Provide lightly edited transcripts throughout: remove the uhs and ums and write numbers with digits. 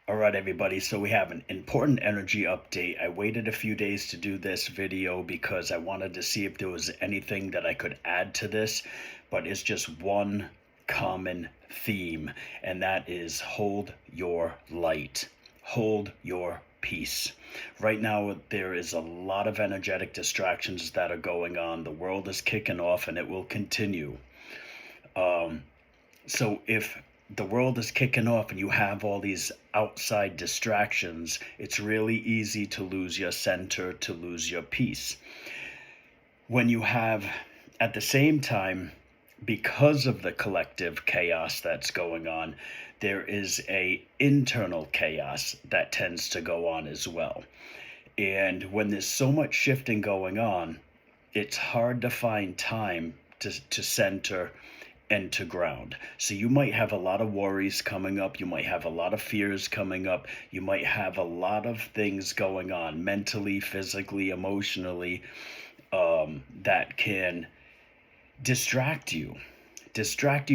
All right, everybody. So we have an important energy update. I waited a few days to do this video because I wanted to see if there was anything that I could add to this, but it's just one common theme, and that is hold your light, hold your peace. Right now, there is a lot of energetic distractions that are going on. The world is kicking off, and it will continue. Um, so if the world is kicking off and you have all these outside distractions, it's really easy to lose your center, to lose your peace. When you have, at the same time, because of the collective chaos that's going on, there is a internal chaos that tends to go on as well. And when there's so much shifting going on, it's hard to find time to center and to ground. So you might have a lot of worries coming up. You might have a lot of fears coming up. You might have a lot of things going on mentally, physically, emotionally, that can distract you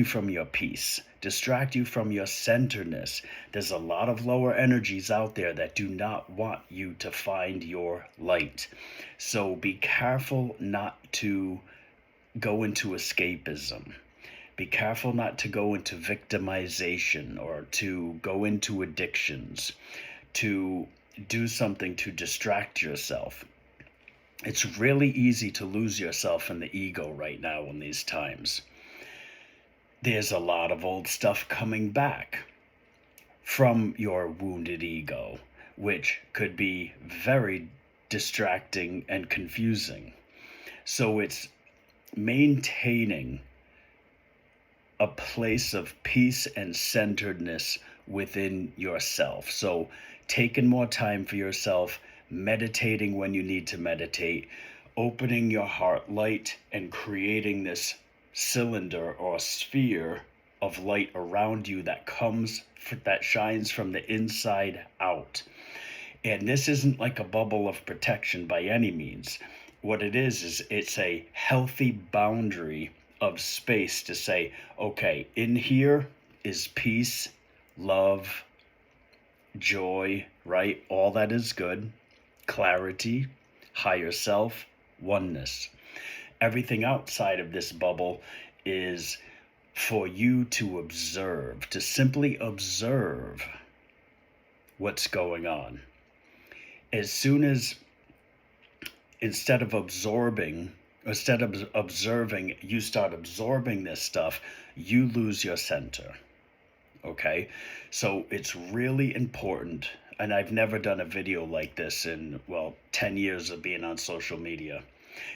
from your peace, distract you from your centeredness. There's a lot of lower energies out there that do not want you to find your light. So be careful not to go into escapism. Be careful not to go into victimization or to go into addictions, to do something to distract yourself. It's really easy to lose yourself in the ego right now in these times. There's a lot of old stuff coming back from your wounded ego, which could be very distracting and confusing. So it's maintaining a place of peace and centeredness within yourself. So, taking more time for yourself, meditating when you need to meditate, opening your heart light, and creating this cylinder or sphere of light around you that shines from the inside out. And this isn't like a bubble of protection by any means. What it is it's a healthy boundary of space to say, okay, in here is peace, love, joy, right? All that is good, clarity, higher self, oneness. Everything outside of this bubble is for you to observe, to simply observe what's going on. As soon as, instead of observing, you start absorbing this stuff, you lose your center. Okay? So it's really important, and I've never done a video like this in, 10 years of being on social media.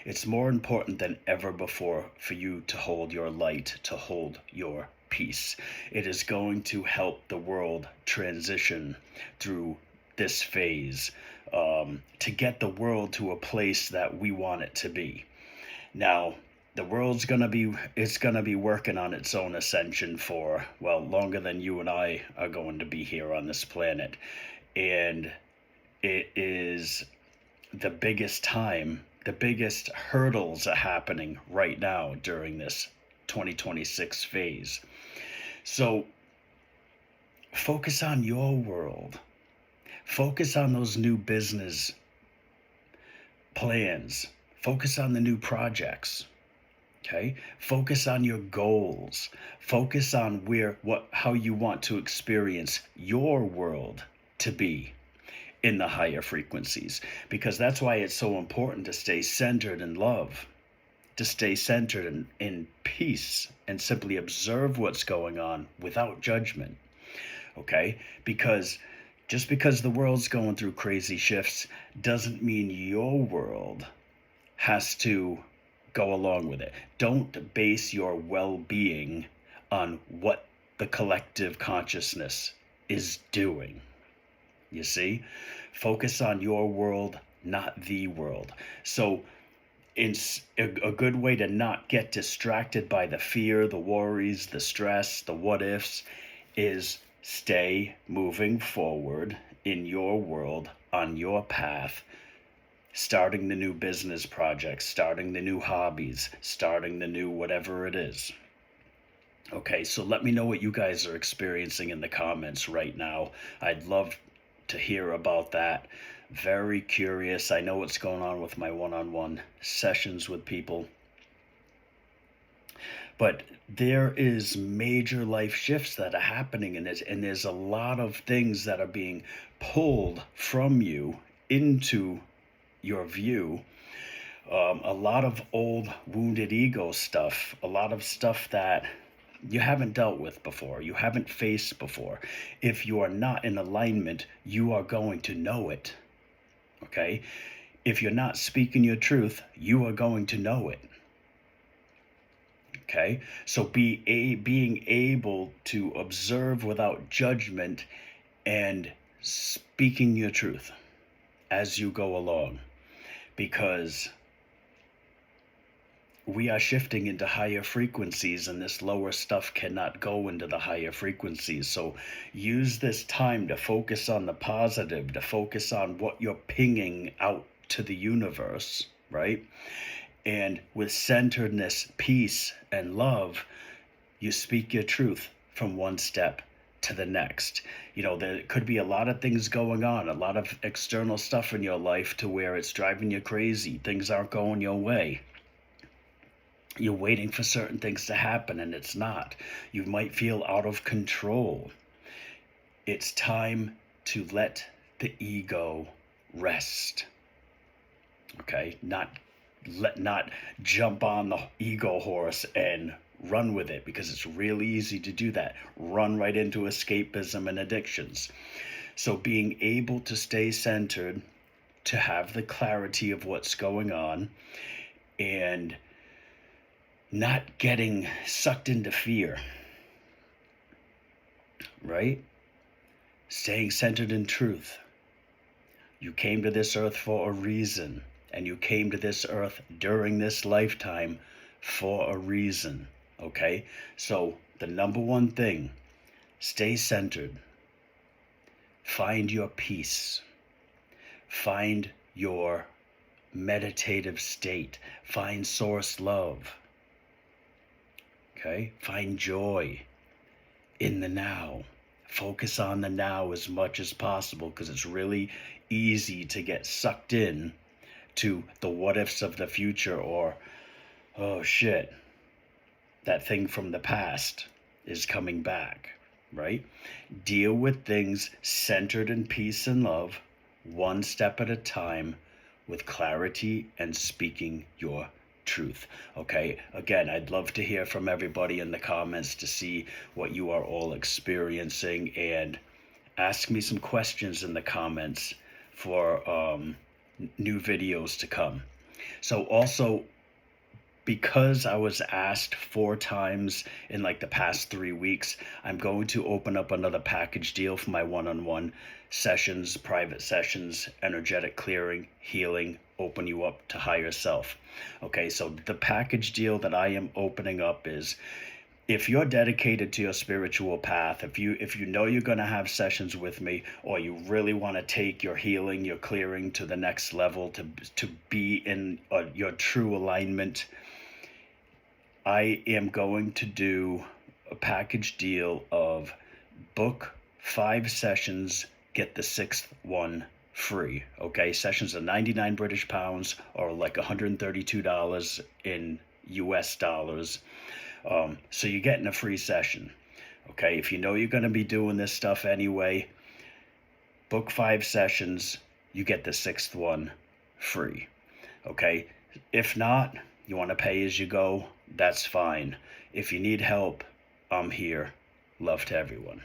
It's more important than ever before for you to hold your light, to hold your peace. It is going to help the world transition through this phase, to get the world to a place that we want it to be. Now, the world's gonna be working on its own ascension for, longer than you and I are going to be here on this planet. And it is the biggest hurdles are happening right now during this 2026 phase. So focus on your world. Focus on those new business plans. Focus on the new projects. Okay? Focus on your goals. Focus on how you want to experience your world to be in the higher frequencies. Because that's why it's so important to stay centered in love, to stay centered in peace, and simply observe what's going on without judgment. Okay? Because just because the world's going through crazy shifts doesn't mean your world has to go along with it. Don't base your well-being on what the collective consciousness is doing. You see? Focus on your world, not the world. So it's a good way to not get distracted by the fear, the worries, the stress, the what ifs, is stay moving forward in your world, on your path, starting the new business projects, starting the new hobbies, starting the new whatever it is. Okay, so let me know what you guys are experiencing in the comments right now. I'd love to hear about that. Very curious. I know what's going on with my one-on-one sessions with people. But there is major life shifts that are happening in it, and there's a lot of things that are being pulled from you into your view. A lot of old wounded ego stuff, a lot of stuff that you haven't dealt with before, you haven't faced before. If you are not in alignment, you are going to know it. Okay? If you're not speaking your truth, you are going to know it. Okay? So being able to observe without judgment and speaking your truth as you go along, because we are shifting into higher frequencies, and this lower stuff cannot go into the higher frequencies. So use this time to focus on the positive, to focus on what you're pinging out to the universe, right? And with centeredness, peace, and love, you speak your truth from one step to the next. There could be a lot of things going on, a lot of external stuff in your life to where it's driving you crazy. Things aren't going your way. You're waiting for certain things to happen and it's not. You might feel out of control. It's time to let the ego rest. Okay? Not jump on the ego horse and run with it, because it's really easy to do that. Run right into escapism and addictions. So being able to stay centered, to have the clarity of what's going on, and not getting sucked into fear, right? Staying centered in truth. You came to this earth for a reason, and you came to this earth during this lifetime for a reason, okay? So the number one thing, stay centered. Find your peace. Find your meditative state. Find source love. Okay? Find joy in the now. Focus on the now as much as possible, because it's really easy to get sucked in to the what ifs of the future, or, oh shit, that thing from the past is coming back, right? Deal with things centered in peace and love, one step at a time, with clarity and speaking your truth. Okay, again, I'd love to hear from everybody in the comments to see what you are all experiencing, and ask me some questions in the comments for new videos to come. So also, because I was asked 4 times in like the past 3 weeks, I'm going to open up another package deal for my one-on-one sessions, private sessions, energetic clearing, healing, open you up to higher self. Okay, so the package deal that I am opening up is, if you're dedicated to your spiritual path, if you know you're going to have sessions with me, or you really want to take your healing, your clearing to the next level, to be in your true alignment, I am going to do a package deal of book 5 sessions, get the 6th one free. Okay, sessions are 99 British pounds, or like $132 in US dollars. So you're getting a free session. Okay, if you know you're going to be doing this stuff anyway, book 5 sessions, you get the 6th one free. Okay, if not, you want to pay as you go, that's fine. If you need help, I'm here. Love to everyone.